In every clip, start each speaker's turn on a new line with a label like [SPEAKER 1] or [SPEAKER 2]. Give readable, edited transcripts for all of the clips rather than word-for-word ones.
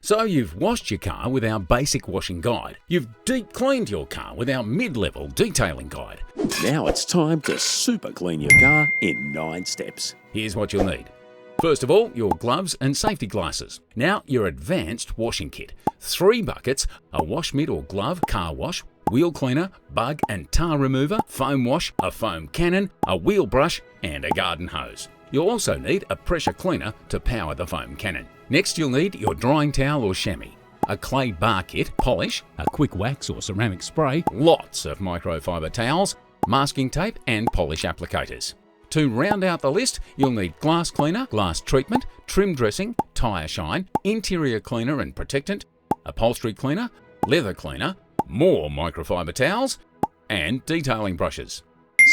[SPEAKER 1] So you've washed your car with our basic washing guide. You've deep cleaned your car with our mid-level detailing guide.
[SPEAKER 2] Now it's time to super clean your car in 9 steps.
[SPEAKER 1] Here's what you'll need. First of all, your gloves and safety glasses. Now your advanced washing kit. 3 buckets, a wash mitt or glove, car wash, wheel cleaner, bug and tar remover, foam wash, a foam cannon, a wheel brush and a garden hose. You'll also need a pressure cleaner to power the foam cannon. Next you'll need your drying towel or chamois, a clay bar kit, polish, a quick wax or ceramic spray, lots of microfiber towels, masking tape and polish applicators. To round out the list, you'll need glass cleaner, glass treatment, trim dressing, Tyre Shine, interior cleaner and protectant, upholstery cleaner, leather cleaner, more microfiber towels, and detailing brushes.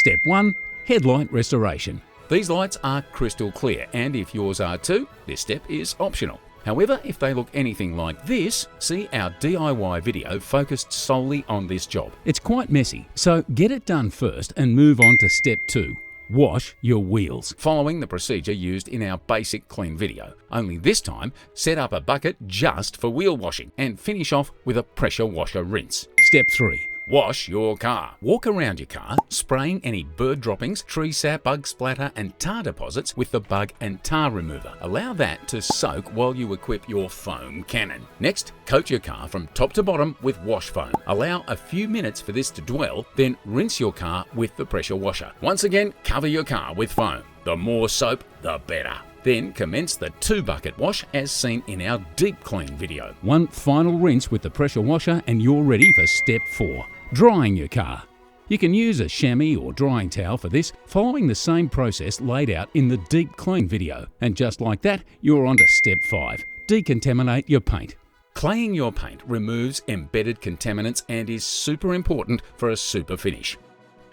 [SPEAKER 3] Step 1. Headlight restoration.
[SPEAKER 1] These lights are crystal clear, and if yours are too, this step is optional. However, if they look anything like this, see our DIY video focused solely on this job.
[SPEAKER 3] It's quite messy, so get it done first and move on to step 2. Wash your wheels.
[SPEAKER 1] Following the procedure used in our basic clean video, only this time set up a bucket just for wheel washing and finish off with a pressure washer rinse.
[SPEAKER 3] Step 3.
[SPEAKER 1] Wash your car. Walk around your car, spraying any bird droppings, tree sap, bug splatter and tar deposits with the bug and tar remover. Allow that to soak while you equip your foam cannon. Next, coat your car from top to bottom with wash foam. Allow a few minutes for this to dwell, then rinse your car with the pressure washer. Once again, cover your car with foam. The more soap, the better. Then commence the 2-bucket wash as seen in our deep clean video.
[SPEAKER 3] One final rinse with the pressure washer and you're ready for step 4. Drying your car. You can use a chamois or drying towel for this, following the same process laid out in the deep clean video. And just like that, you're on to step 5. Decontaminate your paint.
[SPEAKER 1] Claying your paint removes embedded contaminants and is super important for a super finish.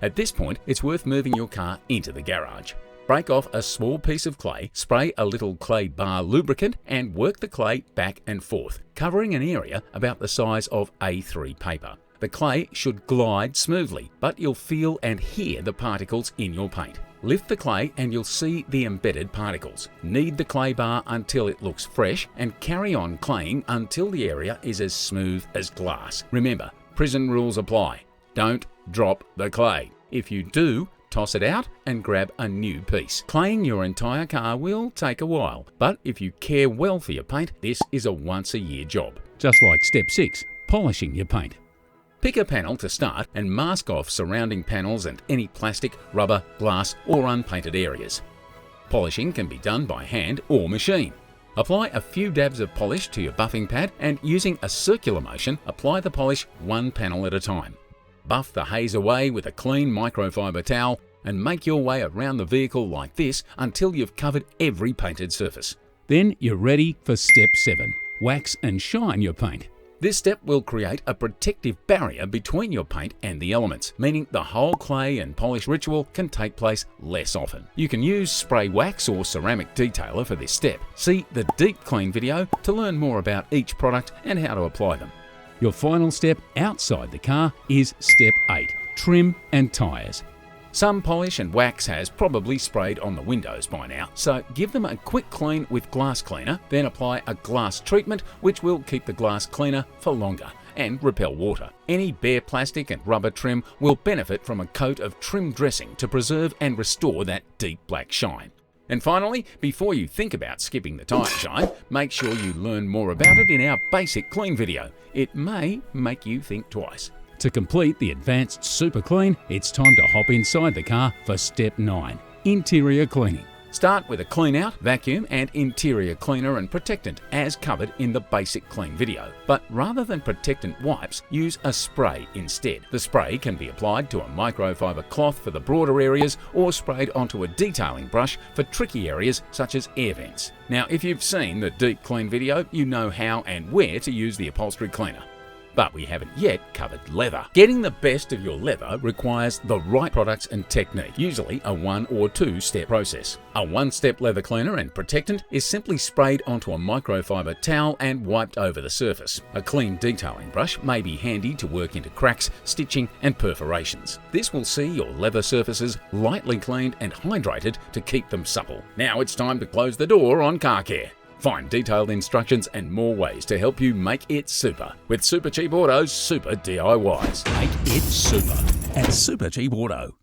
[SPEAKER 1] At this point, it's worth moving your car into the garage. Break off a small piece of clay, spray a little clay bar lubricant and work the clay back and forth, covering an area about the size of A3 paper. The clay should glide smoothly, but you'll feel and hear the particles in your paint. Lift the clay and you'll see the embedded particles. Knead the clay bar until it looks fresh and carry on claying until the area is as smooth as glass. Remember, prison rules apply. Don't drop the clay. If you do, toss it out and grab a new piece. Claying your entire car will take a while, but if you care well for your paint, this is a once-a-year job.
[SPEAKER 3] Just like step 6. Polishing your paint.
[SPEAKER 1] Pick a panel to start and mask off surrounding panels and any plastic, rubber, glass or unpainted areas. Polishing can be done by hand or machine. Apply a few dabs of polish to your buffing pad and using a circular motion, apply the polish one panel at a time. Buff the haze away with a clean microfiber towel and make your way around the vehicle like this until you've covered every painted surface.
[SPEAKER 3] Then you're ready for step 7. Wax and shine your paint.
[SPEAKER 1] This step will create a protective barrier between your paint and the elements, meaning the whole clay and polish ritual can take place less often. You can use spray wax or ceramic detailer for this step. See the deep clean video to learn more about each product and how to apply them.
[SPEAKER 3] Your final step outside the car is step 8. Trim and tyres.
[SPEAKER 1] Some polish and wax has probably sprayed on the windows by now, so give them a quick clean with glass cleaner, then apply a glass treatment which will keep the glass cleaner for longer and repel water. Any bare plastic and rubber trim will benefit from a coat of trim dressing to preserve and restore that deep black shine. And finally, before you think about skipping the Tyre Shine, make sure you learn more about it in our basic clean video. It may make you think twice.
[SPEAKER 3] To complete the advanced super clean, it's time to hop inside the car for step 9. Interior cleaning.
[SPEAKER 1] Start with a clean out, vacuum and interior cleaner and protectant as covered in the basic clean video. But rather than protectant wipes, use a spray instead. The spray can be applied to a microfiber cloth for the broader areas or sprayed onto a detailing brush for tricky areas such as air vents. Now, if you've seen the deep clean video, you know how and where to use the upholstery cleaner. But we haven't yet covered leather. Getting the best of your leather requires the right products and technique, usually a 1 or 2 step process. A 1-step leather cleaner and protectant is simply sprayed onto a microfiber towel and wiped over the surface. A clean detailing brush may be handy to work into cracks, stitching and perforations. This will see your leather surfaces lightly cleaned and hydrated to keep them supple. Now it's time to close the door on car care. Find detailed instructions and more ways to help you make it super with Supercheap Auto's Super DIYs.
[SPEAKER 3] Make it super at Supercheap Auto.